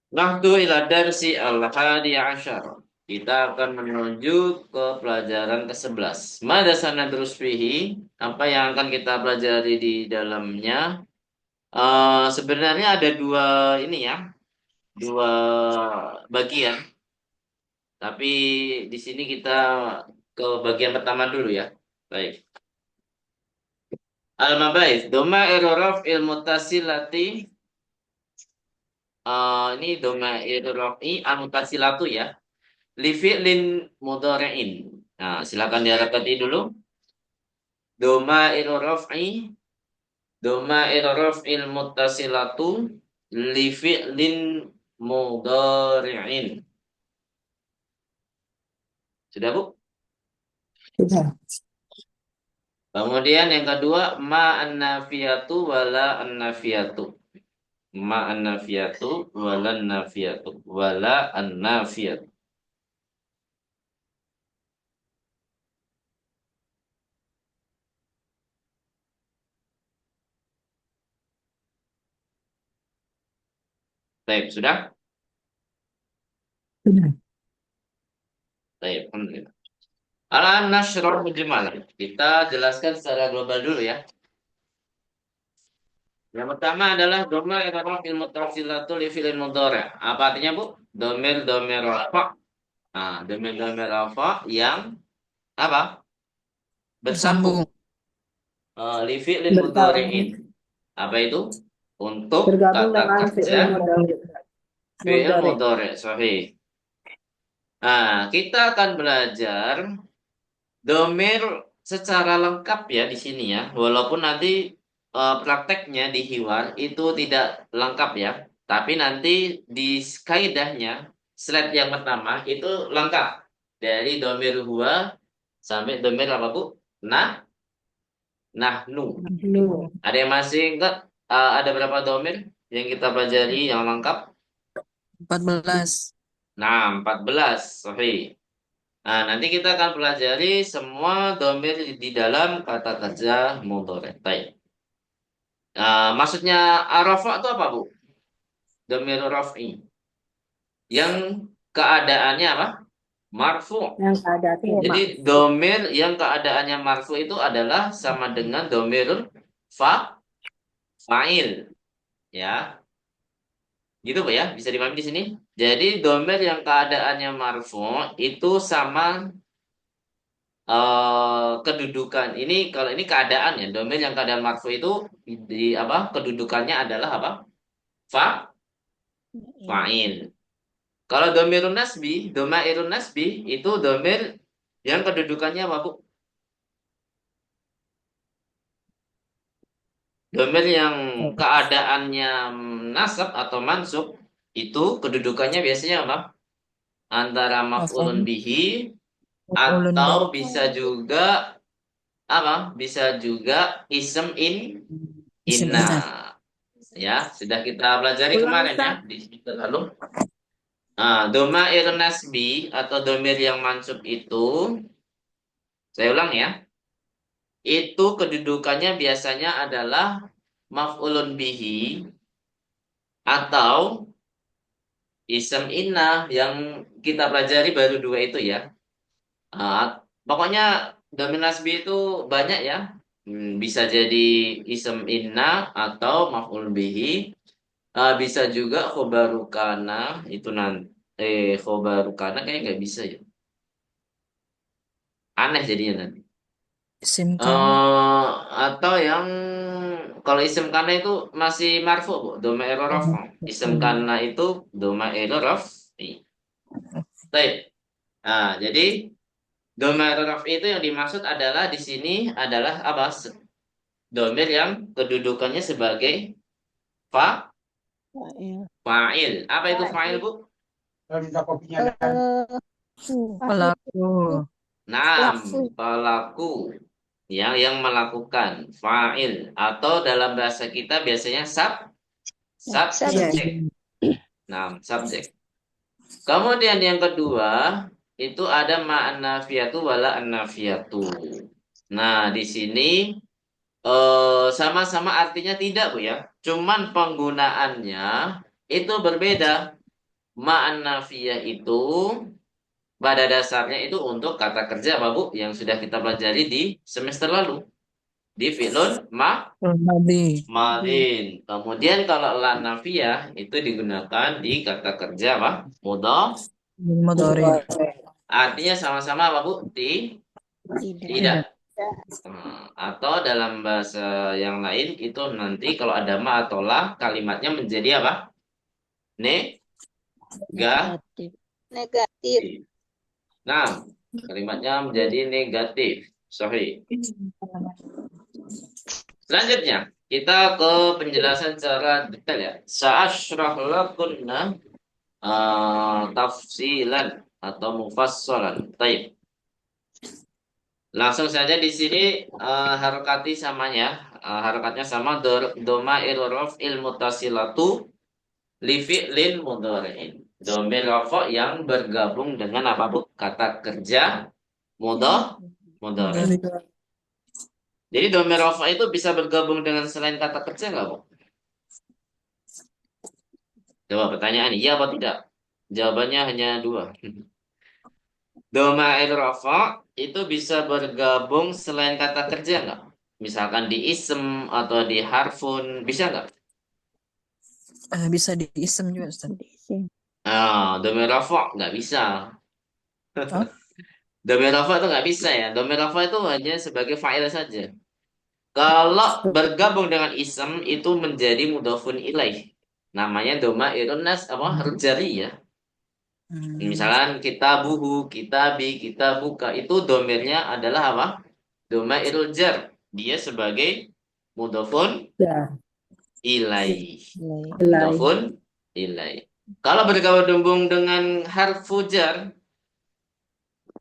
Nahdu ila darsi al-hadi ashar. Kita akan menuju ke pelajaran ke-11. Mada sanadrus fihi? Apa yang akan kita pelajari di dalamnya? Sebenarnya ada dua ini ya, dua bagian. Tapi di sini kita ke bagian pertama dulu ya. Baik. Al-mabais, doma irorof ilmutasilati. Ini doma irorofi al-mutasilatu ya. Li fi'lin mudhari'in. Nah, silakan direpeti dulu. Doma raf'i, doma raf'il muttasilatu li fi'lin mudhari'in. Sudah, Bu? Sudah. Kemudian yang kedua, ma an-nafiyatu wala an-nafiyatu. Ma an-nafiyatu wala an-nafiyatu. Wala an-nafiyatu. Baik, sudah? Sudah. Baik, alhamdulillah. Ala nasyrah mujmalah. Kita jelaskan secara global dulu ya. Yang pertama adalah domir fil muttasilatu li fi'il mudhari'. Apa artinya, Bu? Domir rafa. Nah, domir rafa yang apa? Bersambung. Bersambung. Li fi'il mudhari'in. Bersambung. Apa itu? Untuk Bergabung kata dengan kerja fi'il mudhari. fi'il Mudhari. mudhari'. Sahih. Nah, kita akan belajar domir secara lengkap ya di sini ya. Walaupun nanti prakteknya di Hiwar itu tidak lengkap ya. Tapi nanti di kaidahnya slide yang pertama itu lengkap dari domir huwa sampai domir apa Bu? Nah, nahnu. Nu. Ada yang masih enggak? Ada berapa domir yang kita pelajari yang lengkap? 14. Nah, 14. Sahih. Nah, nanti kita akan pelajari semua domir di dalam kata kerja mudhari'. Baik. Maksudnya arafa itu apa, Bu? Domir raf'i. Yang keadaannya apa? Marfu. Yang ada tema. Jadi domir yang keadaannya marfu itu adalah sama dengan domir fa'il. Ya, gitu Bu ya. Bisa dipahami di sini. Jadi domir yang keadaannya marfu itu sama kedudukan. Ini kalau ini keadaan ya. Domir yang keadaan marfu itu di apa? Kedudukannya adalah apa? Fa fa'il. Kalau domairun nasbi itu domir yang kedudukannya apa, Bu? Domir yang keadaannya nasab atau mansub itu kedudukannya biasanya apa? Antara maf'ulun Maf'ul. bihi Ulun atau bi. bisa juga apa? Bisa juga isem Isim inna. inna. Ya, sudah kita pelajari Ulang kemarin ya Ustaz. di semester lalu. Domair nasbi atau domir yang mansub itu, saya ulang ya. Itu kedudukannya biasanya adalah maf'ulun bihi atau isem inna yang kita pelajari baru dua itu ya. Ah, Pokoknya domin nasbi itu banyak ya. Bisa jadi isem inna atau maf'ul bihi. Bisa juga khobarukana itu nanti. Khobarukana kayaknya nggak bisa ya. Aneh jadinya nanti. Isim kana. Atau yang kalau isim kana itu masih marfu Bu, domair rafa. Isim kana itu domair rafi. Baik. Jadi domair rafi itu yang dimaksud adalah di sini adalah apa? Domir yang kedudukannya sebagai fa fa'il. Apa itu fa'il, Bu? Pelaku. Naam, pelaku yang melakukan fa'il atau dalam bahasa kita biasanya subjek. Subjek. Nah, subjek. Kemudian yang kedua itu ada ma'an nafiyatu wala an nafiyatu. Nah, di sini sama-sama artinya tidak Bu ya. Cuman penggunaannya itu berbeda. ma'an nafiyah itu pada dasarnya itu untuk kata kerja apa Bu yang sudah kita pelajari di semester lalu di fi'lun Madi. madin. Kemudian kalau la nafiyah itu digunakan di kata kerja apa? Mudhaf. Mudhari. Artinya sama-sama apa Bu? Tidak. Tidak. Atau dalam bahasa yang lain itu nanti kalau ada ma atau la kalimatnya menjadi apa? Negatif. Negatif. Nah, kalimatnya menjadi negatif. Sorry. Selanjutnya, kita ke penjelasan secara detail ya. Sa'ashrah lakunna tafsilan atau mufassalan. Baik. Langsung saja di sini harokati samanya. Harokatnya sama domair raf'il mutasilatu li fi'lin mudhari'in. Domir rafa yang bergabung dengan apa Bu? Kata kerja mudhari'. Jadi domir rafa itu bisa bergabung dengan selain kata kerja nggak Bu? Coba pertanyaan, iya atau tidak? Jawabannya hanya dua. Domair rafa itu bisa bergabung selain kata kerja nggak? Misalkan di isem atau di harfun, bisa nggak? Bisa diisem juga, Ustaz. Domir rafa nggak bisa. Hah? Domir rafa itu nggak bisa ya. Domir rafa itu hanya sebagai fa'il saja. Kalau bergabung dengan isem itu menjadi mudhofun ilaih. Namanya domairun nas apa harus jari ya. Misalkan kita buhu, kita bi, kita buka itu domirnya adalah apa? Domairul jar. Dia sebagai mudhofun Ya. ilaih. Mudhofun ilaih. Kalau bergabung dengan harfu jar,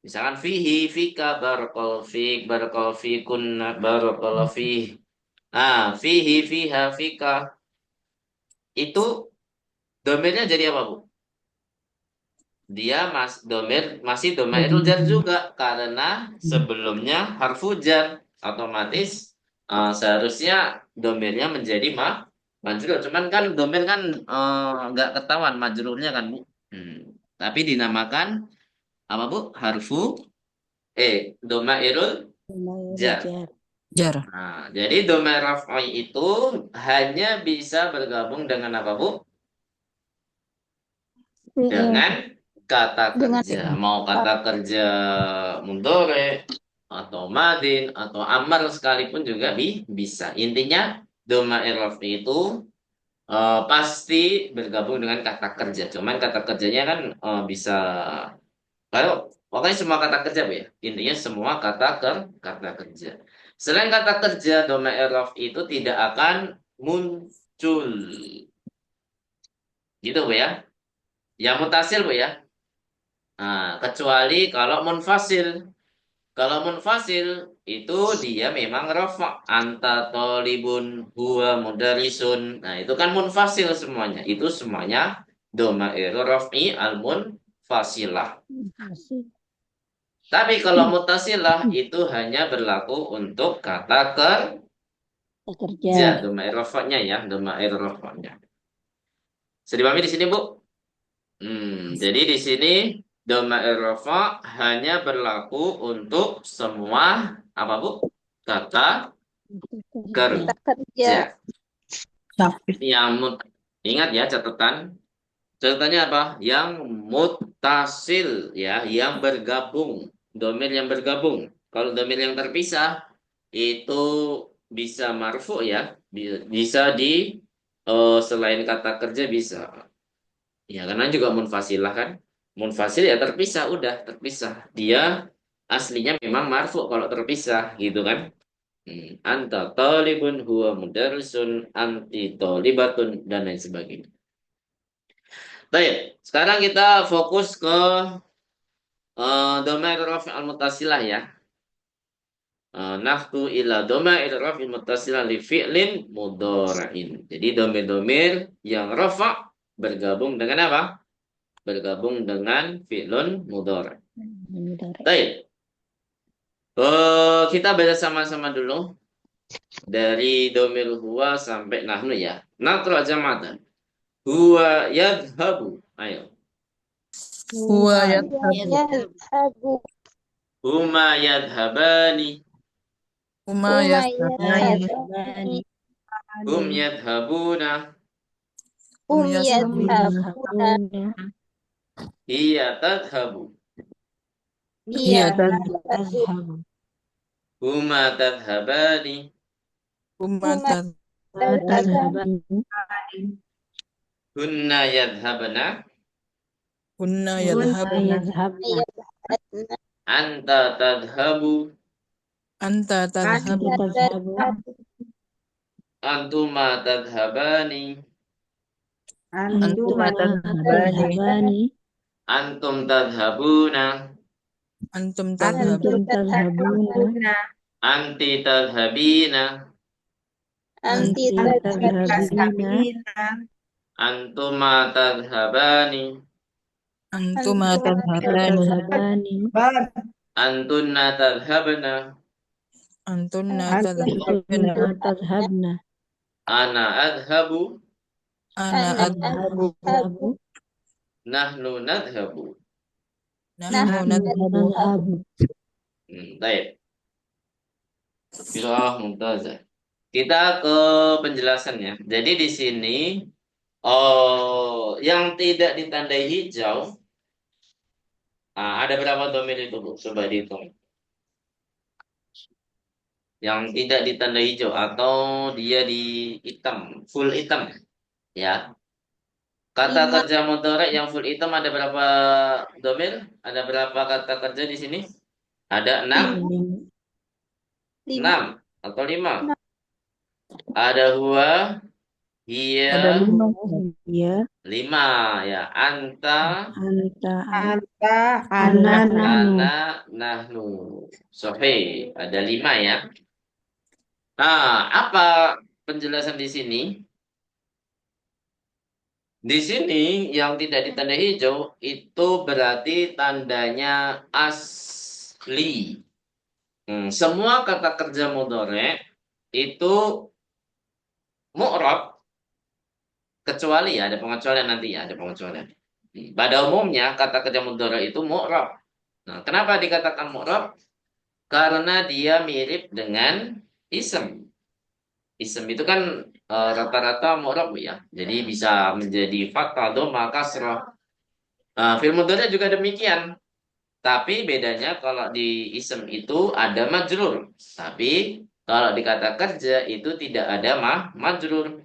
misalkan fihi, fika, barakallahu fik, barakallahu fikun, barakallahu fih. Fihi, fiha, fika. Itu domirnya jadi apa, Bu? Dia masih domairul jar juga karena sebelumnya harfu jar otomatis seharusnya domirnya menjadi majrur. Cuman kan domir kan nggak ketahuan majrurnya kan Bu. Tapi dinamakan apa Bu? Domairul jar. Jar. Jadi domair raf'i itu hanya bisa bergabung dengan apa Bu? Dengan kata kerja. Mau kata kerja mudhari atau madin atau amar sekalipun juga bisa. Intinya domair raf'i itu pasti bergabung dengan kata kerja. Cuman kata kerjanya kan bisa kalau pokoknya semua kata kerja Bu ya. Intinya semua kata kerja. Selain kata kerja domair raf'i itu tidak akan muncul. Gitu Bu ya. Ya mutasil Bu ya. Kecuali kalau munfasil. Kalau munfasil itu dia memang rafa anta tolibun huwa mudarisun. Nah, itu kan munfasil semuanya. Itu semuanya domair raf'i al munfasilah. Tapi kalau mutasilah itu hanya berlaku untuk kata kerja. Domair rafa'nya ya, domair rafa'nya. Bisa dipahami di sini, Bu? Jadi di sini domair rafa hanya berlaku untuk semua apa Bu? Kata kerja. Ingat ya catatan. Catatannya apa? Yang mutasil ya, yang bergabung. Domir yang bergabung. Kalau domir yang terpisah itu bisa marfu ya, bisa di selain kata kerja bisa. Ya, karena juga munfasilah kan. Munfasil ya terpisah, udah terpisah. Dia aslinya memang marfu kalau terpisah gitu kan. Anta talibun huwa mudarrisun anti talibatun dan lain sebagainya. Baik, sekarang kita fokus ke domair rafi' al-muttasilah ya. Nahtu ila domair rafi' al-muttasilah li fi'lin mudhari'in. Jadi domir-domir yang rafa' bergabung dengan apa? Bergabung dengan fi'lun mudhari'. Baik. Kita baca sama-sama dulu dari domir huwa sampai nahnu ya. Naqra jama'atan. Huwa yadhabu. Ayo. Huwa هو yadhabu. يذهب Huma yadhabani. Huma هما yastabani. يذهبان Hum yadhabuna. Hum هم yastabuna. يذهبون Hiya tadhabu. Hiya هي tadhabu. تذهب Huma tadhabani. Huma هما tadhabani. تذهبان Hunna yadhabna. Hunna هن yadhabna. يذهبن يذهبن Anta tadhabu. Anta أنت tadhabu. تذهب Antuma tadhabani. Antuma أنتما tadhabani. تذهبان Antum tadhabuna. Antum أنتم tadhabun. تذهبون Anti tadhabina. أنت Antum تذهبين Antuma tadhabani. Antuma أنتما tadhabani. تذهبان Antunna tadhabna. Antunna tadhabuna. أنتما تذهبن Ana adhabu. Ana أنا adhabu. أذهب Nahnu nadhabu. Nahnu نحن nadhabu. نذهب Baik. Qiraah mumtazah. Kita ke penjelasannya. Jadi di sini yang tidak ditandai hijau, ada berapa domir itu, Bu? Coba dihitung. Yang tidak ditandai hijau atau dia di hitam, full hitam, ya. Kata 5 kerja mudhari yang full hitam ada berapa domir? Ada berapa kata kerja di sini? Ada 6, 5 6 atau 5. Ada huwa, Ada hiya, 5. يا 5 ya. Anta, أنت أنا نحن ana, nahnu. Sahih, ada 5 ya. Nah, apa penjelasan di sini? Di sini yang tidak ditandai hijau itu berarti tandanya asli. Semua kata kerja mudhari itu mu'rab kecuali ya ada pengecualian nanti ya, ada pengecualian. Pada umumnya kata kerja mudhari itu mu'rab. Nah, kenapa dikatakan mu'rab? Karena dia mirip dengan ism. Ism itu kan rata-rata mu'rab ya. Jadi bisa menjadi fathah, dhamma, kasrah. Fil mudhari juga demikian. Tapi bedanya kalau di ism itu ada majrur. Tapi kalau di kata kerja itu tidak ada majrur.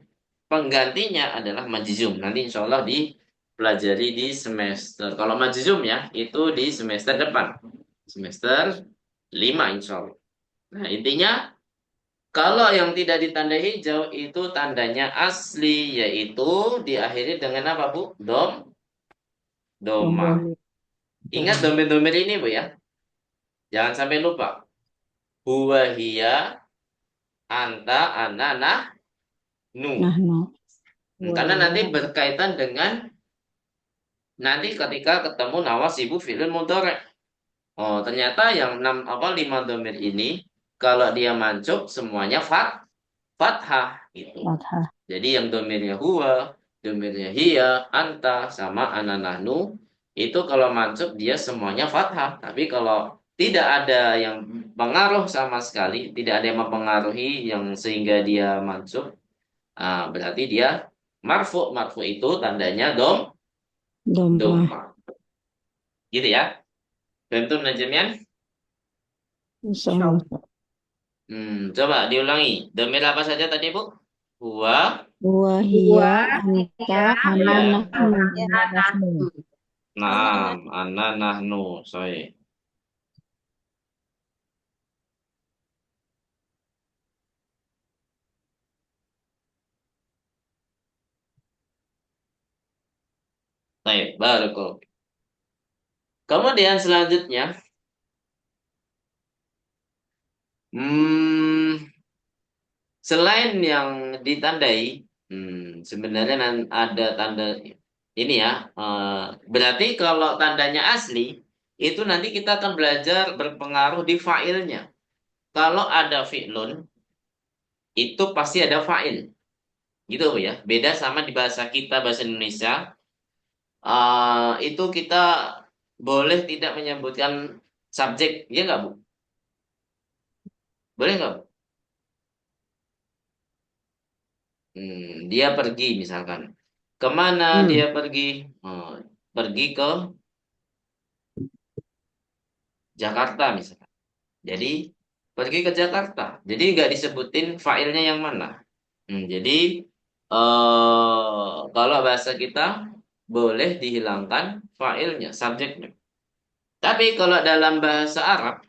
Penggantinya adalah majzum. Nanti insya Allah dipelajari di semester. Kalau majzum ya, itu di semester depan. Semester 5 insya Allah. Nah intinya, kalau yang tidak ditandai hijau itu tandanya asli. Yaitu diakhiri dengan apa Bu? Doma. Ingat domir-domir ini Bu ya. Jangan sampai lupa. Huwa hiya, anta, ana, nu. نحن Karena nanti berkaitan dengan nanti ketika ketemu nawasibu fi'il mudhari'. Oh, ternyata yang 5 domir ini kalau dia mansub semuanya fathah gitu. فتحة Jadi yang domirnya huwa, domirnya hiya, anta sama ana nahnu itu kalau mansub dia semuanya fathah. Tapi kalau tidak ada yang pengaruh sama sekali, tidak ada yang mempengaruhi yang sehingga dia mansub, berarti dia marfu. Marfu itu tandanya ضمة doma. Gitu ya. Bentuk najemian. إن شاء الله Coba diulangi. Domir apa saja tadi, Bu? Huwa, وهي أنت أنا ya. نحن Nahnu. Naam, ana nahnu. Sorry. Baik, barakallahu. Kemudian selanjutnya, hmm, selain yang ditandai, sebenarnya ada tanda ini ya. Berarti kalau tandanya asli, itu nanti kita akan belajar berpengaruh di fa'ilnya. Kalau ada fi'lun, itu pasti ada fa'il. Gitu ya. Beda sama di bahasa kita, bahasa Indonesia. itu kita boleh tidak menyebutkan subjek, ya nggak Bu? Boleh nggak Bu? Dia pergi misalkan. Kemana dia pergi? Oh, pergi ke Jakarta misalkan. Jadi pergi ke Jakarta. Jadi nggak disebutin failnya yang mana. Jadi kalau bahasa kita boleh dihilangkan failnya, subjeknya. Tapi kalau dalam bahasa Arab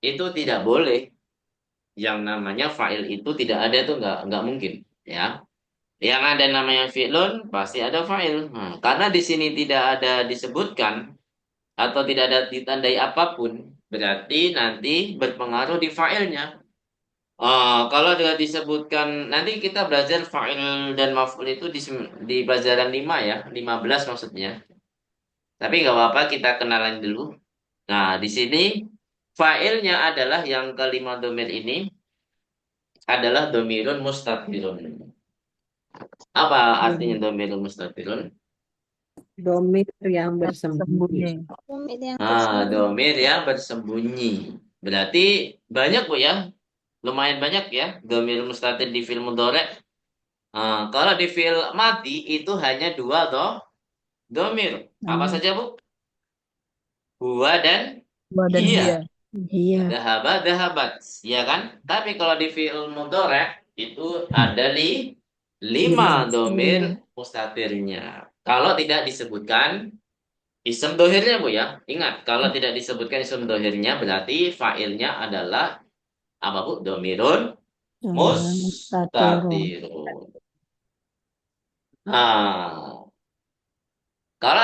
itu tidak boleh. Yang namanya fa'il itu tidak ada, itu nggak mungkin, ya. Yang ada namanya fi'lun pasti ada fa'il. Karena di sini tidak ada disebutkan atau tidak ada ditandai apapun, berarti nanti berpengaruh di fa'ilnya. Kalau tidak disebutkan, nanti kita belajar fa'il dan maf'ul itu di pelajaran 5 ya, 15 maksudnya. Tapi nggak apa-apa, kita kenalan dulu. Nah, di sini fa'ilnya adalah yang kelima domir ini adalah domirun mustatirun. Apa artinya domirun mustatirun? Domir yang bersembunyi. Sembunyi. Domir yang bersembunyi. Berarti banyak Bu ya, lumayan banyak ya domir mustatir di fi'il mudhari'. Kalau di fi'il madi itu hanya dua domir. Apa saja Bu? Huwa dan Wa dan hiya. hiya. Iya. Dahaba, dahabat. Ya kan? Tapi kalau di fi'il mudhari' itu ada lima Lima. domir mustatirnya. Kalau tidak disebutkan isim dohirnya Bu ya. Ingat, kalau tidak disebutkan isim dohirnya berarti fa'ilnya adalah apa Bu? Domirun Domir mustatirun. mustatirun. Nah, kalau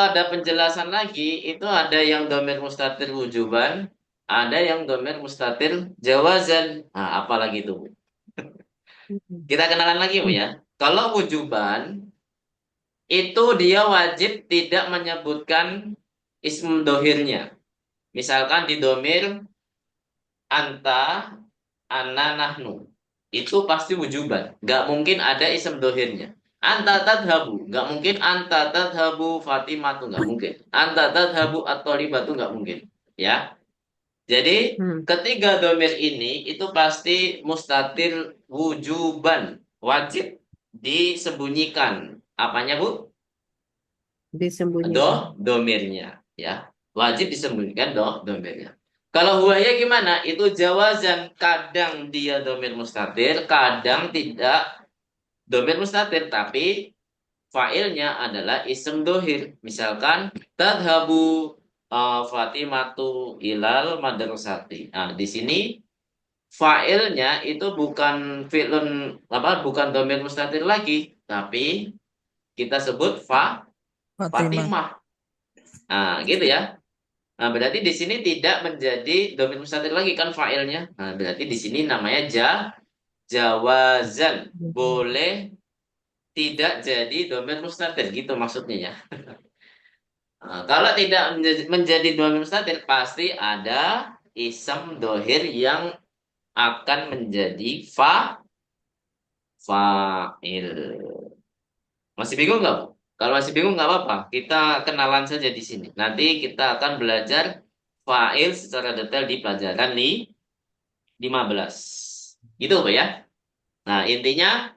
ada penjelasan lagi itu ada yang domir mustatir wujuban, ada yang domir mustatir jawazan. Nah, apalagi itu Bu? Kita kenalan lagi Bu ya. Kalau wujuban itu dia wajib tidak menyebutkan ism dohirnya. Misalkan di domir anta, ana, nahnu. Itu pasti wujuban. Gak mungkin ada ism dohirnya. Anta tadhabu. Gak mungkin anta tadhabu Fatimah tuh gak mungkin. Anta tadhabu at-thalibah tuh gak mungkin. Ya. Jadi ketiga domir ini itu pasti mustatir wujuban. Wajib disembunyikan. Apanya Bu? Disembunyikan. Domirnya. Ya. Wajib disembunyikan domirnya. Kalau huwaya gimana? Itu jawazan. Kadang dia domir mustatir, kadang tidak domir mustatir. Tapi fa'ilnya adalah isem dohir. Misalkan, tadhabu Fatimatu ilal madrasati. Nah, di sini fa'ilnya itu bukan fi'lun, apa, bukan domir mustatir lagi. Tapi kita sebut Fatimah. Fatimah. Nah, gitu ya. Nah, berarti di sini tidak menjadi domir mustatir lagi kan fa'ilnya. Nah, berarti di sini namanya jawazan. Boleh tidak jadi domir mustatir gitu maksudnya ya. Kalau tidak menjadi domir mustatir pasti ada isem dohir yang akan menjadi fa'il. Masih bingung nggak Bu? Kalau masih bingung nggak apa-apa. Kita kenalan saja di sini. Nanti kita akan belajar fa'il secara detail di pelajaran 15. Gitu Pak ya. Nah, intinya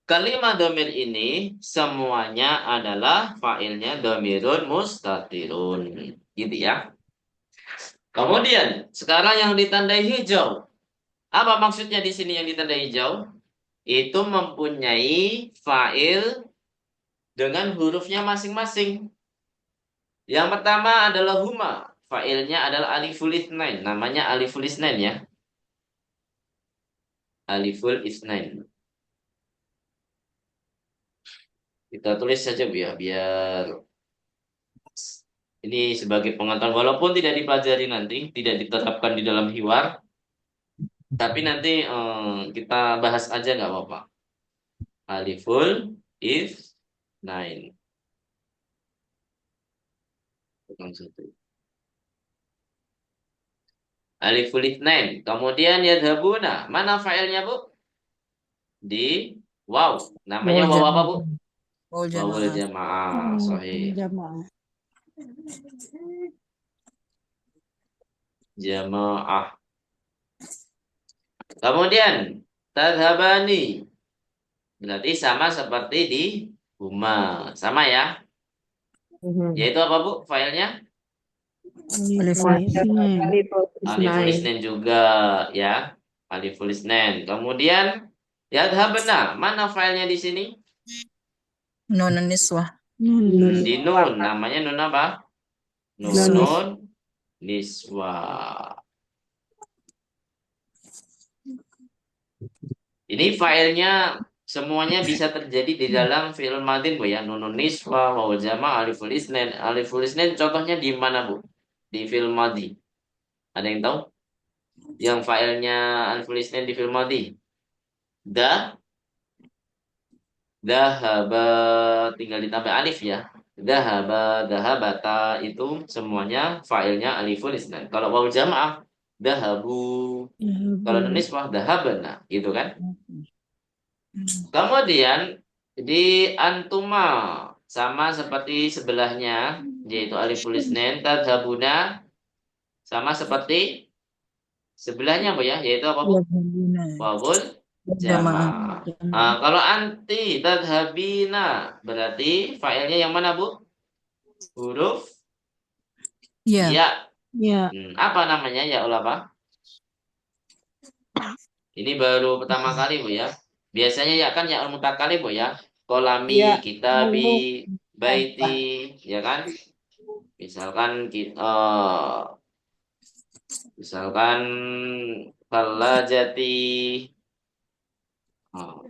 kelima domir ini semuanya adalah fa'ilnya domirun mustatirun. Gitu ya. Kemudian, sekarang yang ditandai hijau. Apa maksudnya di sini yang ditandai hijau? Itu mempunyai fa'il dengan hurufnya masing-masing. Yang pertama adalah huma. Fa'ilnya adalah aliful itsnain. Namanya aliful itsnain ya. Aliful itsnain. Kita tulis saja Bu ya, biar ini sebagai pengetahuan. Walaupun tidak dipelajari nanti, tidak diterapkan di dalam hiwar, tapi nanti kita bahas aja nggak apa-apa. Aliful itsnain. Bukan satu. Aliful itsnain. Kemudian yadhabuna. Mana failnya Bu? Di wow. Namanya wow apa Bu? Wawul wawul jamaah. jamaah. Sahih. Jamaah. Jamaah. Kemudian tadhabani berarti sama seperti di huma. Sama ya. Yaitu apa Bu filenya? Aliful Aliful Isnain. isnin juga ya. Aliful isnin. Kemudian yadhabna. Mana filenya di sini? nun niswah. Di nun. Namanya nun apa? Niswah. Nunun niswa. Ini filenya semuanya bisa terjadi di dalam fi'il madin Bu ya. Nunun niswa, wawul jamaah, aliful isnin. Aliful isnin contohnya di mana Bu? Di fi'il madhi. Ada yang tahu? Yang filenya aliful isnin di fi'il madhi. Dah, dahaba tinggal ditambah alif ya. Dahaba, dahabata itu semuanya filenya aliful isnin. Kalau wawul jamaah, dahabu. Kalau nun niswah, dahabana gitu kan. Kemudian di antuma sama seperti sebelahnya yaitu aliful isnin, tadhabuna sama seperti sebelahnya Bu ya, yaitu apa Bu? Wawul Jamaah. jamaah. Nah, kalau anti tadhabina berarti failnya yang mana Bu? Huruf Ya. ya. Ya. Apa namanya ya Allah Pak? Ini baru pertama kali Bu ya. Biasanya ya kan ya mutakalim Bu ya. Kolami, Ya. kitabi, baiti, Apa? ya kan? Misalkan kita, misalkan falajati,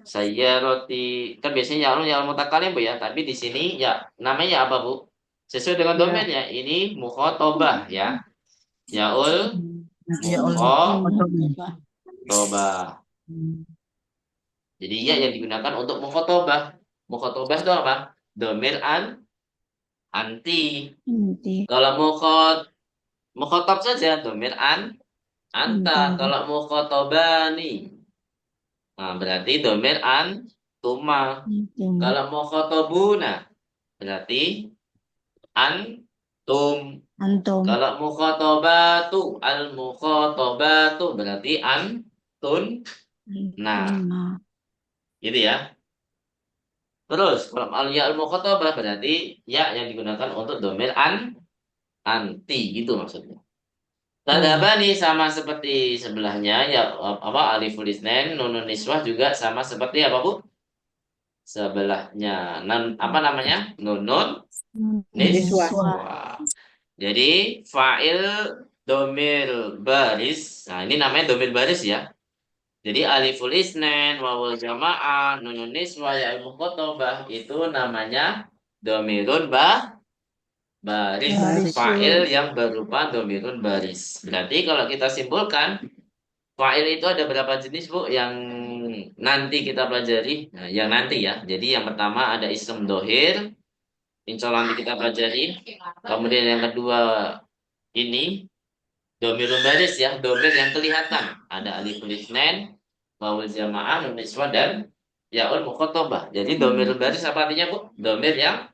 saya roti, kan biasanya ya mutakalim Bu ya. Tapi di sini ya namanya apa Bu? Sesuai dengan Ya. domainnya. Ini mukhotobah ya. Yaul Ya Allah. mukhotobah. Jadi ya yang digunakan untuk mukhotobah. Mukhotobah itu apa? Domir anti. Kalau mukhotob saja domir anta. Kalau mukhotobani, nah berarti domir tuma. Kalau mukhotobuna berarti antum. Kalau mukhotobatu al mukhotobatu berarti antun. Nah, gitu ya. Terus kalau al ya al mukhotobah berarti ya yang digunakan untuk domir anti gitu maksudnya. Tadabani sama seperti sebelahnya ya apa aliful isnain nunun niswah juga sama seperti apa Bu? Sebelahnya. Apa namanya? Nunun Niswah. niswah. Jadi fa'il domir baris. Nah, ini namanya domir baris ya. Jadi aliful isnain, wawul jamaah, nunun niswah, ya mukhotobah itu namanya domirun baris. Fa'il yang berupa domirun baris. Berarti kalau kita simpulkan fa'il itu ada berapa jenis Bu yang nanti kita pelajari? Nah, yang nanti ya. Jadi yang pertama ada ism dohir, insya Allah nanti kita pelajari. Kemudian yang kedua ini domirun baris ya, domir yang kelihatan. Ada aliful isnain, wawul jamaah, nun niswah dan yaul mukhotobah. Jadi domirun baris apa artinya Bu? Domir yang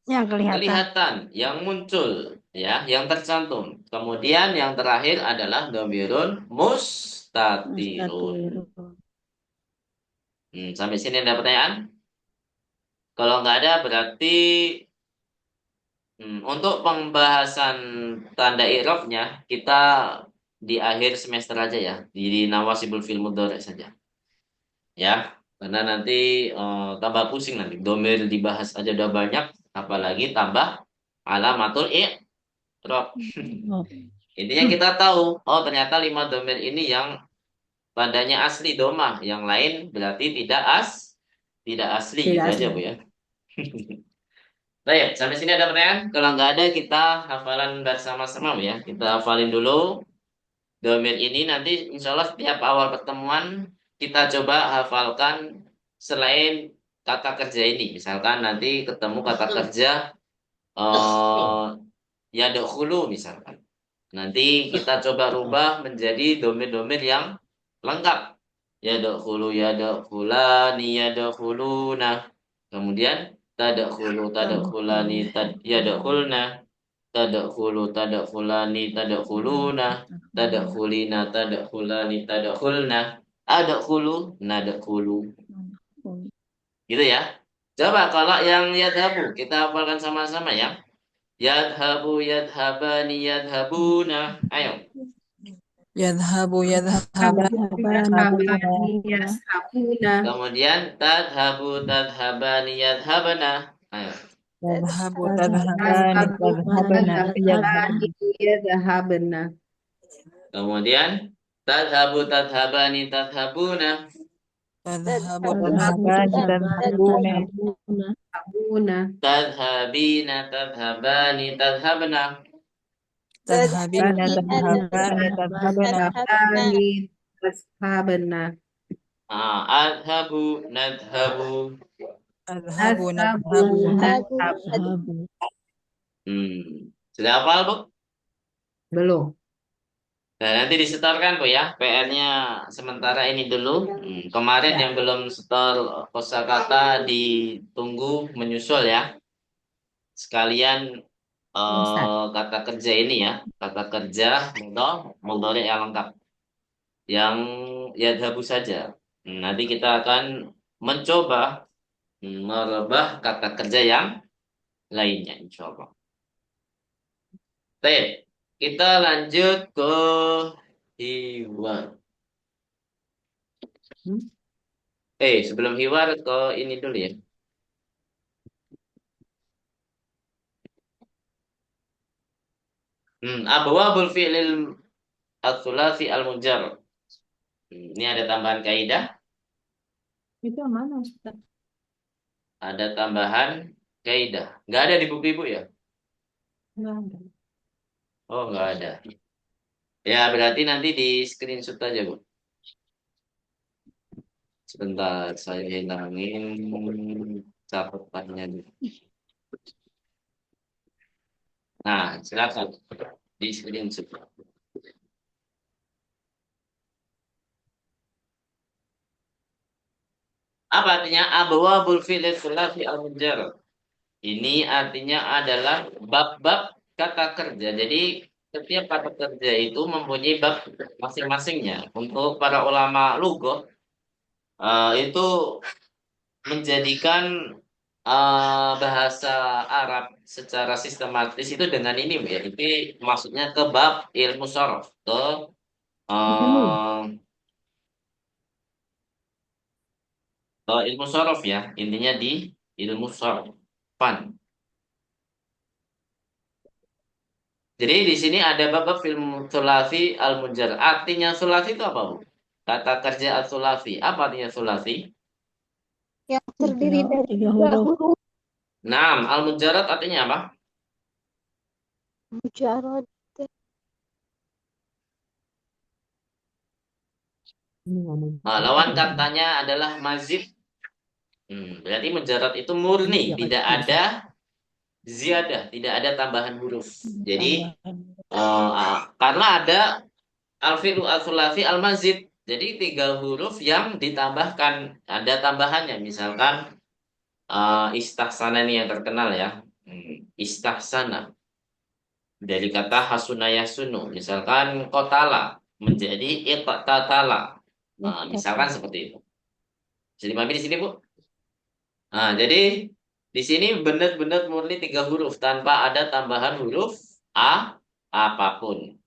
kelihatan, yang muncul, ya, yang tercantum. Kemudian yang terakhir adalah domirun mustatirun. Sampai sini ada pertanyaan? Kalau nggak ada berarti untuk pembahasan tanda i'rabnya kita di akhir semester aja ya, di nawasibul fil mudhari saja. Ya, karena nanti tambah pusing nanti. Domir dibahas aja udah banyak, apalagi tambah alamatul i'rab. Intinya kita tahu, oh ternyata 5 domir ini yang tandanya asli domah, yang lain berarti tidak asli Tidak gitu asli. aja Bu ya. Baik, sampai sini ada pertanyaan? Kalau nggak ada kita hafalan bersama-sama Bu ya. Kita hafalin dulu domir ini nanti insya Allah setiap awal pertemuan kita coba hafalkan selain kata kerja ini. Misalkan nanti ketemu kata kerja yadkhulu misalkan. Nanti kita coba rubah menjadi domir-domir yang lengkap. Yadkhulu yadkhulani yadkhuluna. Kemudian tadkhulu tadkhulani yadkhulna. Tadkhulu tadkhulani tadkhuluna. Tadkhulina tadkhulani tadkhulna. Adkhulu nadkhulu. Gitu ya. Coba kalau yang yadhabu kita hafalkan sama-sama ya. Yadhabu yadhabani yadhabuna. Ayo. Yadhabu yadhaban Yadhabani yashabuna. Kemudian tadhabu tadhabani yadhabana. Ayo. Yadhabu tadhabani tadhabana Yadhabani yadhabna. Kemudian tadhabu tadhabani tadhabuna. Tadhabu tadhabani tadhabuna Habuna. Tadhabina tadhabani tadhabna. Tadhabina tadhabani tadhabana Yadhabani yashabna. Adhabu nadhabu. Adhabu Nadhabu nadhabu nadhabu. Sudah hafal, Bu? Belum. Nah, nanti disetorkan, Bu ya. PR-nya sementara ini dulu. Kemarin yang belum setor kosakata ditunggu menyusul ya. Sekalian kata kerja ini ya. Kata kerja mudhari yang lengkap. Yang yadhabu saja. Nanti kita akan mencoba merubah kata kerja yang lainnya, insya Allah. Baik, kita lanjut ke hiwar. Sebelum hiwar ke ini dulu ya. Abwabul fi'lil ats-tsulats al-mujarrad. Ini ada tambahan kaidah, Itu mana, Ustaz? ada tambahan kaidah. Nggak ada di buku Ibu ya? Enggak ada. Oh, nggak ada. Ya, berarti nanti di screenshot aja, Bu. Sebentar, saya hilangin catatannya dulu. Nah, silakan di screenshot. Apa artinya abwabul fi'l tsulats al-mujarrad? Ini artinya adalah bab-bab kata kerja. Jadi setiap kata kerja itu mempunyai bab masing-masingnya. Untuk para ulama lugah itu menjadikan bahasa Arab secara sistematis itu dengan ini ya. Ini maksudnya ke bab ilmu sorof, ke uh, ilmu sorof ya. Intinya di ilmu sorof. Pan. Jadi di sini ada bab film sulasi al-mujarrad. Artinya sulasi itu apa, Bu? Kata kerja al-sulasi. Apa artinya sulasi? Yang terdiri dari tiga huruf. Naam, al-mujarrad artinya apa? Mujarad. Lawan katanya adalah mazid. Berarti mujarrad itu murni, tidak ada ziyadah, tidak ada tambahan huruf. Jadi karena ada al-fi'lu al-sulasi al-mazid. Jadi 3 huruf yang ditambahkan, ada tambahannya. Misalkan istahsana ini yang terkenal ya. Istahsana dari kata hasuna yasunu. Misalkan kotala menjadi iqtatala. Misalkan seperti itu. Bisa dipahami di sini, Bu? Nah, jadi di sini benar-benar murni 3 huruf tanpa ada tambahan huruf apapun.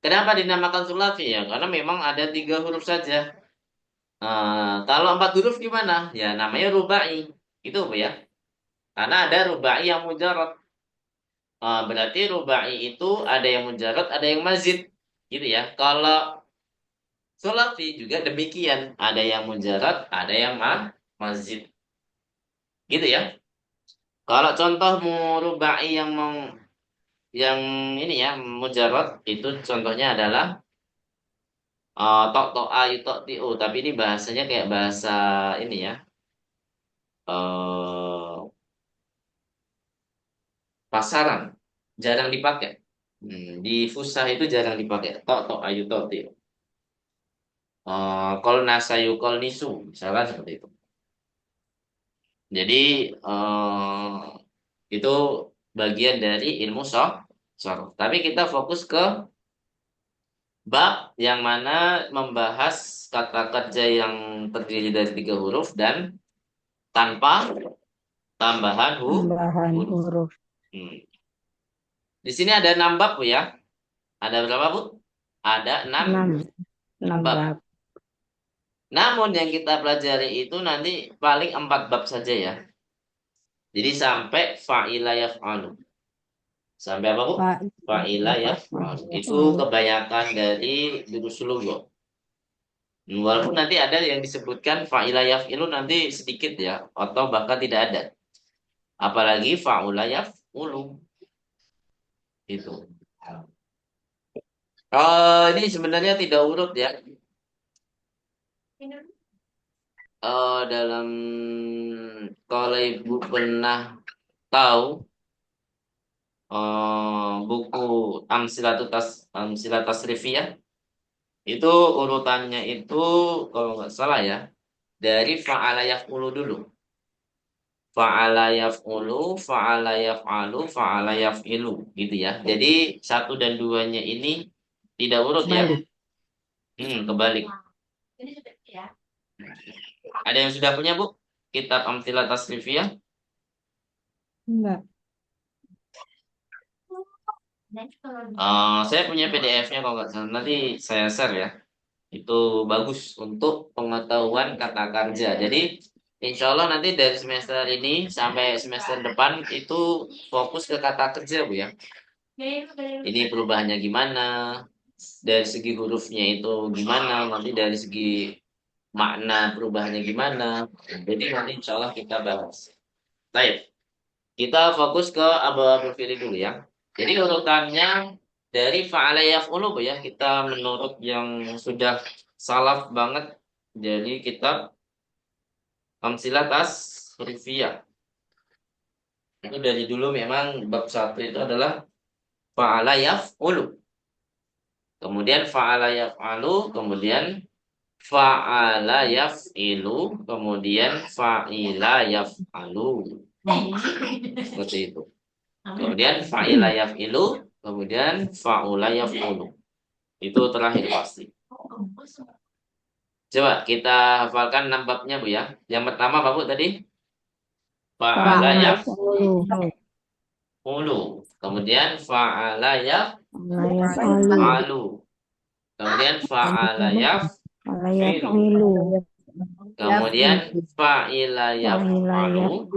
Kenapa dinamakan sulasi ya? Karena memang ada 3 huruf saja. Kalau 4 huruf gimana? Ya namanya rubai. Itu Bu ya. Karena ada rubai yang mujarrad. Berarti rubai itu ada yang mujarrad, ada yang mazid. Gitu ya. Kalau sulasi juga demikian. Ada yang mujarrad, ada yang mazid. Gitu ya. Kalau contoh rubai yang ini ya mujarrad itu contohnya adalah tok tok ayu tok tiu, tapi ini bahasanya kayak bahasa ini ya, pasaran, jarang dipakai. Di fusah itu jarang dipakai tok tok ayu tok tiu. kolna sayukol nisu, misalkan seperti itu. Jadi itu bagian dari ilmu sorof. Tapi kita fokus ke bab yang mana membahas kata kerja yang terdiri dari 3 huruf dan tanpa tambahan Tambahan huruf. huruf. Hmm. Di sini ada 6 bab Bu ya. Ada berapa Bu? Ada 6 6 bab. bab. Namun yang kita pelajari itu nanti paling 4 bab saja ya. Jadi sampai fa'ila yaf'alu. Sampai apa Bu? Pak Fa'ila yaf'alu. Itu kebanyakan dari jurus lugha. Walaupun nanti ada yang disebutkan fa'ila yaf'ilu nanti sedikit ya, atau bahkan tidak ada. Apalagi fa'ula yaf'ulu. Itu. Ini sebenarnya tidak urut ya. Dalam kalau Ibu pernah tahu buku Amsilat Tasrifiyah itu urutannya itu kalau nggak salah ya dari fa'ala yaf'ulu dulu. Fa'ala yaf'ulu, fa'ala yaf'alu, fa'ala yaf'ilu gitu ya. Jadi 1 dan 2-nya ini tidak urut ya. balik. Kebalik. Ada yang sudah punya Bu? Kitab Amsilat Tasrifiyah? Enggak. Saya punya PDF-nya kalau nggak salah. Nanti saya share ya. Itu bagus untuk pengetahuan kata kerja. Jadi insya Allah nanti dari semester ini sampai semester depan itu fokus ke kata kerja Bu ya. Ini perubahannya gimana, dari segi hurufnya itu gimana, nanti dari segi makna perubahannya gimana. Jadi nanti insya Allah kita bahas. Baik, kita fokus ke abal fi'il dulu ya. Jadi urutannya dari fa'ala yaf'ulu Bu ya, kita menurut yang sudah salaf banget. Jadi kitab Amsilat Tasrifiyah. Itu dari dulu memang bab 1 itu adalah fa'ala yaf'ulu. Kemudian fa'ala yaf'alu, kemudian fa'ala yaf'ilu, kemudian fa'ila yaf'alu. Seperti itu. Kemudian fa'ila yaf'ilu, kemudian fa'ula yaf'ulu. Itu terakhir pasti. Coba kita hafalkan 6 babnya Bu ya. Yang pertama apa Bu tadi? Fa'ala yaf'ulu. Kemudian fa'ala yaf'alu. Kemudian fa'ala yaf'ilu. Kemudian fa'ila yaf'alu.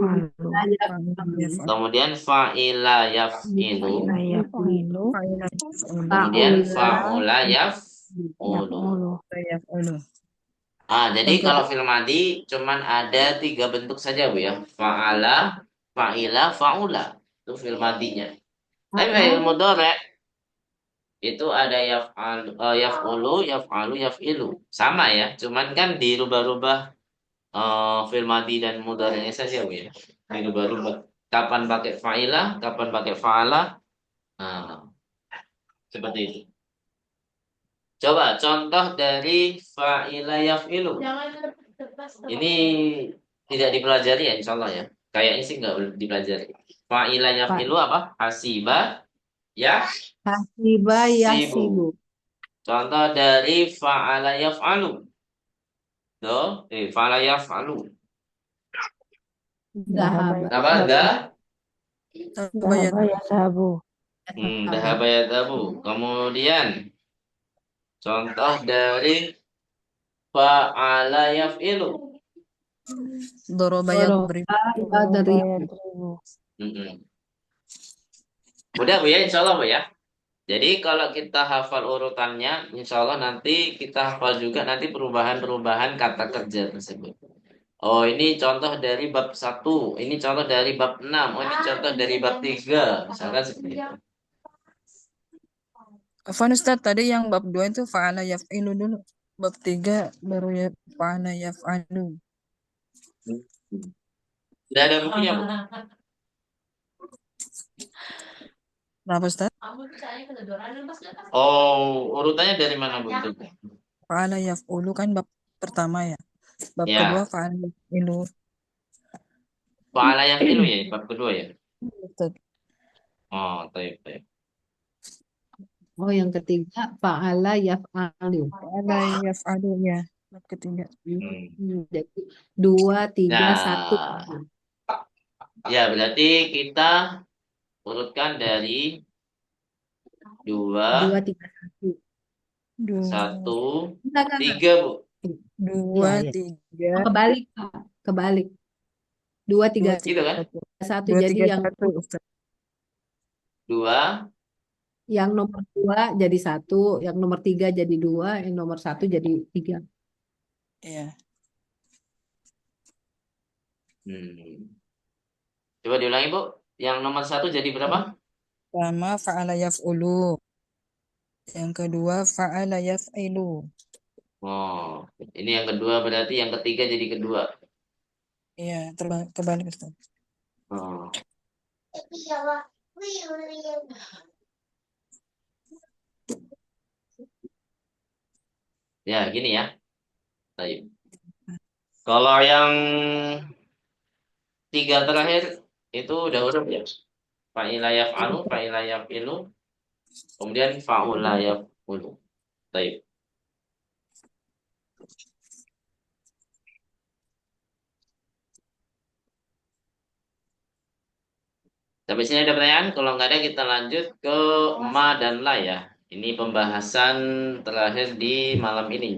Kemudian fa'ila yaf'ilu. Kemudian fa'ula yaf'ulu. Jadi kalau fil madi cuman ada 3 bentuk saja Bu ya. Fa'ala, fa'ila, fa'ula. Itu fil madinya. Tapi fil mudhari itu ada yaf'ulu, yaf'alu, yaf'ilu. Sama ya, cuman kan dirubah-rubah fil madi dan mudhari'nya saja Bu ya. Dirubah-rubah. Kapan pakai fa'ila, kapan pakai fa'ala. Nah, seperti itu. Coba contoh dari fa'ila yaf'ilu. Ini tidak dipelajari ya insya Allah ya. Kayaknya sih nggak dipelajari. Fa'ila yaf'ilu apa? Hasiba ya. Hasiba yasibu. Contoh dari fa'ala yaf'alu. Fa'ala yaf'alu. Dahaba. Apa? Dahaba yasabu. Dahaba yadhabu. Kemudian contoh dari fa'ala yaf'ilu. Doroba yadribu. Mudah Bu ya, insya Allah Bu ya. Jadi kalau kita hafal urutannya, insya Allah nanti kita hafal juga nanti perubahan-perubahan kata kerja tersebut. Ini contoh dari bab 1, ini contoh dari bab 6, ini contoh dari bab 3, misalkan seperti itu. Afwan Ustaz, tadi yang bab 2 itu fa'ala yaf'ilu dulu. Bab 3 baru ya fa'ala yaf'alu. Tidak ada bukunya Bu? Kenapa Ustaz? Urutannya dari mana Bu? fa'ala yaf'ulu kan bab pertama ya. Bab kedua Ya, fa'ala yaf'ilu. fa'ala yaf'ilu ya, bab kedua ya. Ustaz. Oh, baik, baik. Oh, yang ketiga fa'ala yaf'alu. Fa'ala yaf'alu ya. Bab ketiga. Hmm. Jadi 2, 3, 1. Nah, ya berarti kita urutkan dari 2, 2, 3, 1. Dua, 1, Enggak. 3, Bu. dua, Iya, iya. tiga, Oh, kebalik, Kak. Kebalik. 2, 3, dua, Gitu tiga, kan? satu. 1. Dua, Jadi tiga, yang satu, Ustaz. 2, nomor 2 jadi 1, yang nomor 3 jadi 2, yang nomor 1 jadi 3. Iya. Coba diulangi, Bu. Yang nomor 1 jadi berapa? Pertama fa'ala yaf'ulu. Yang kedua fa'ala yaf'ilu. Oh, ini yang kedua berarti yang ketiga jadi kedua. Iya, terbalik Ustaz. Oh. Ya, gini ya. Baik. Kalau yang 3 terakhir itu udah huruf ya. Fa'ila yaf'alu, fa'ila yaf'ilu, kemudian fa'ula yaf'ulu. Baik. Sampai sini ada pertanyaan? Kalau nggak ada kita lanjut ke ma dan la ya. Ini pembahasan terakhir di malam ini.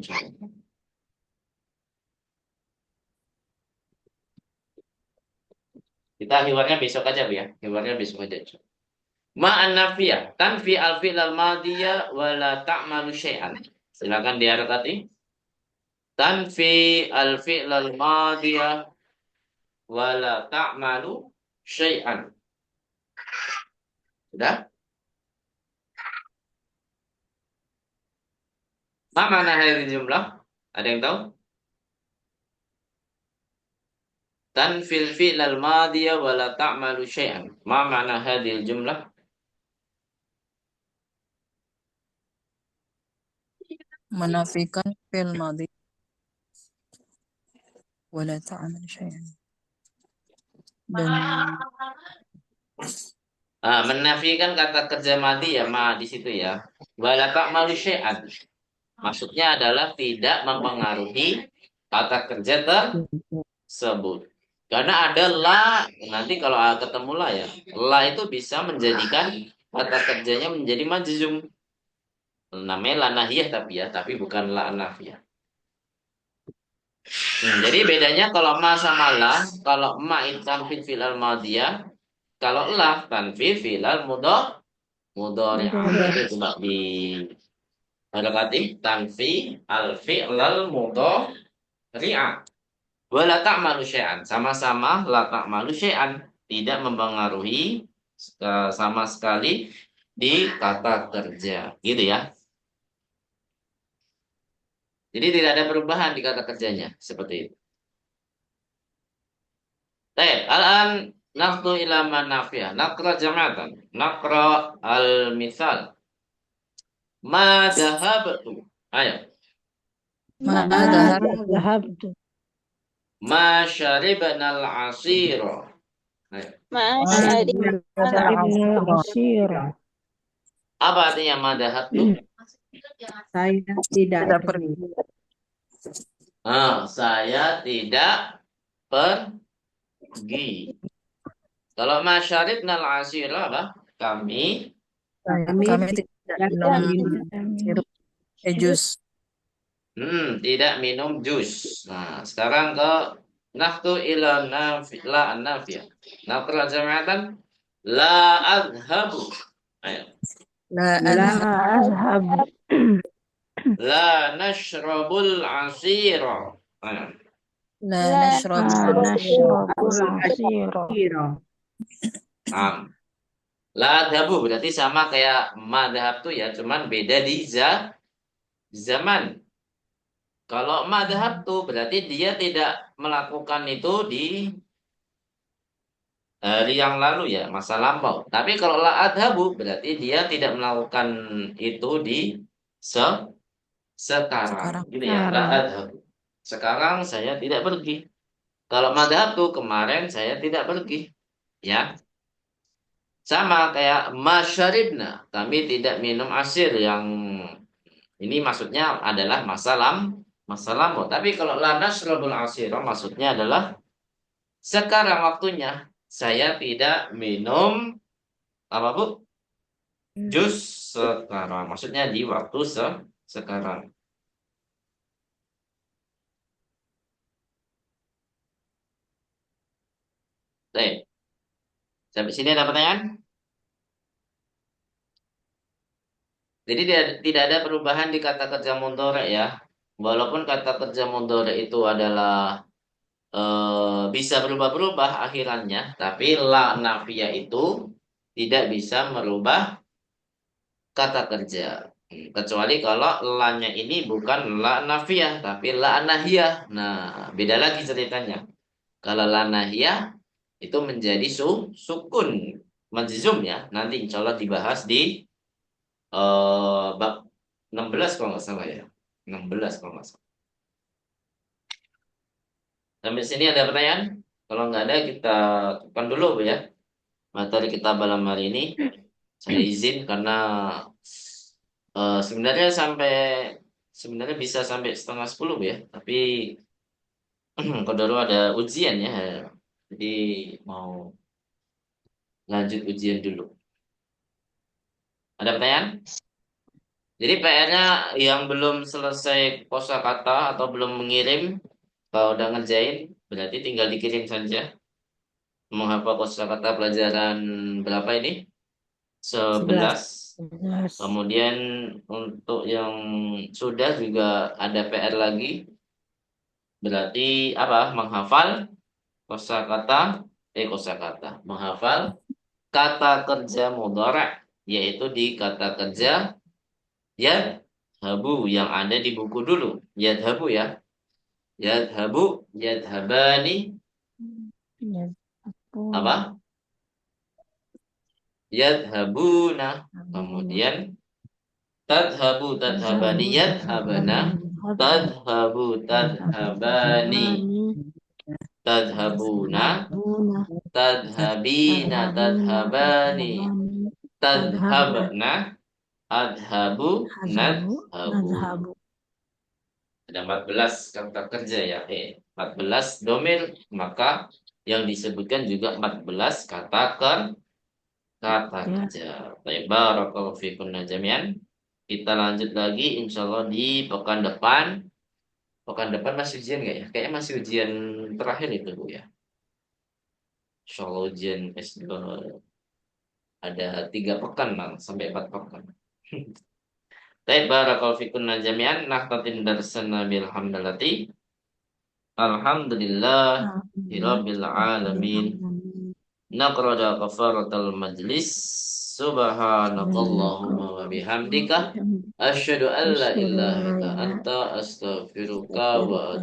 Kita hiwarnya besok aja, Bu ya. Hiwarnya besok aja. Ma'an nafiyah. Tanfi al-fi'l al-madiyah wa la ta'malu syai'an. Silakan diharapati. Tanfi al-fi'l al-madiyah wa la ta'malu syai'an. Sudah? Ma mana hadhihi jumlah? Ada yang tahu? Tanfil fi'l al-madiyah wa la ta'malu syai'an. Ma mana hadhihi jumlah? Menafikan fi'il madhi wala ta'mal syai'an. Dan Menafikan kata kerja mati ya ma di situ ya. Wala ta'malu syai'an. Maksudnya adalah tidak mempengaruhi kata kerja tersebut. Karena ada la, nanti kalau ketemu la ya, la itu bisa menjadikan kata kerjanya menjadi majzum. Namanya la nahiyah tapi bukan la nafiyah. Jadi bedanya kalau ma sama la, kalau ma itu tanfid fil al madiyah, kalau la tanfid fil al mudhari. Itu coba di harakati tanfi al fi'l al mudhari'ah. Wala ta'malu syai'an. Sama-sama la ta'malu syai'an. Tidak mempengaruhi sama sekali di kata kerja. Gitu ya. Jadi tidak ada perubahan di kata kerjanya. Seperti itu. Baik. Al-an naqdu ila manafiyah. Naqra jama'atan. Naqra al-misal. Ma dahabtu. Ayo. ma Ma dahar dhahabtu. Ma syaribna al-asira. Ayo. Ma ma syaribna syaribna al-asira. Apa artinya ma dahabtu? Saya tidak tidak pergi. pergi. Saya tidak pergi. Kalau masyaribna al-asira apa? Kami Kami tidak minum sirup jus. tidak minum jus. Nah, sekarang ke nahtu ila la an-nafiyah. Naqra jama'atan la adhabu. Ayo. La La adhab. Azhab. La nashrabul asira. Ayo. La La nashrab. nashrabu nashrabul al-asira. asira. La adhabu berarti sama kayak madhab tuh ya, cuman beda di zaman. Kalau madhab tuh berarti dia tidak melakukan itu di hari yang lalu ya, masa lampau. Tapi kalau la adhabu berarti dia tidak melakukan itu di sekarang, Sekarang. gitu ya. La adhabu. Sekarang saya tidak pergi. Kalau madhabtu kemarin saya tidak pergi, ya. Sama kayak masyaribna, kami tidak minum asir yang ini maksudnya adalah masa lampau. Tapi kalau la nasrabul asira maksudnya adalah sekarang waktunya saya tidak minum apa Bu? Jus sekarang. Maksudnya di waktu sekarang. Baik. Sampai sini ada pertanyaan? Jadi tidak ada perubahan di kata kerja mudhari ya. Walaupun kata kerja mudhari itu adalah bisa berubah-berubah akhirannya, tapi la nafiyah itu tidak bisa merubah kata kerja. Kecuali kalau la-nya ini bukan la nafiyah, tapi la nahiyah. Nah, beda lagi ceritanya. Kalau la nahiyah itu menjadi sukun majzum ya. Nanti insya Allah dibahas di bab 16 kalau nggak salah ya. 16 kalau nggak salah. Sampai sini ada pertanyaan? Kalau nggak ada kita tutupan dulu Bu, ya. Materi kita malam hari ini. Saya izin karena sebenarnya sebenarnya bisa sampai setengah 10 Bu, ya. Tapi kalau ada ujian ya. Jadi mau lanjut ujian dulu. Ada pertanyaan? Jadi PR-nya yang belum selesai kosakata atau belum mengirim, kalau udah ngerjain, berarti tinggal dikirim saja. Menghafal kosakata pelajaran berapa ini? 11. 11. Kemudian untuk yang sudah juga ada PR lagi. Berarti apa? Menghafal kosakata. Menghafal kata kerja mudhari, yaitu di kata kerja yadhabu yang ada di buku dulu. Yadhabu ya. Yadhabu, yadhabani, Ya, apa? Yadhabuna. Kemudian tadhabu, tadhabani, yadhabana. Tadhabu, tadhabani, tadhabuna. Tadhabina, tadhabani, tadhabna. Adhabu, nadhabu. Ada 14 kata kerja ya. 14 domir, maka yang disebutkan juga 14 kata kerja. Baik, barakallahu fikum jami'an. Kita lanjut lagi insya Allah di pekan depan. Pekan depan masih ujian nggak ya? Kayaknya masih ujian terakhir itu Bu, ya. Insya Allah ujian S2 ada 3 pekan lah, sampai 4 pekan. Baik, barakallahu fikum jami'an. Nahtatin darsana bilhamdalati. Alhamdulillah rabbil alamin. Naqrada kafaratul majlis. Subhanakallahumma wa bihamdika asyhadu an la ilaha illa anta astaghfiruka wa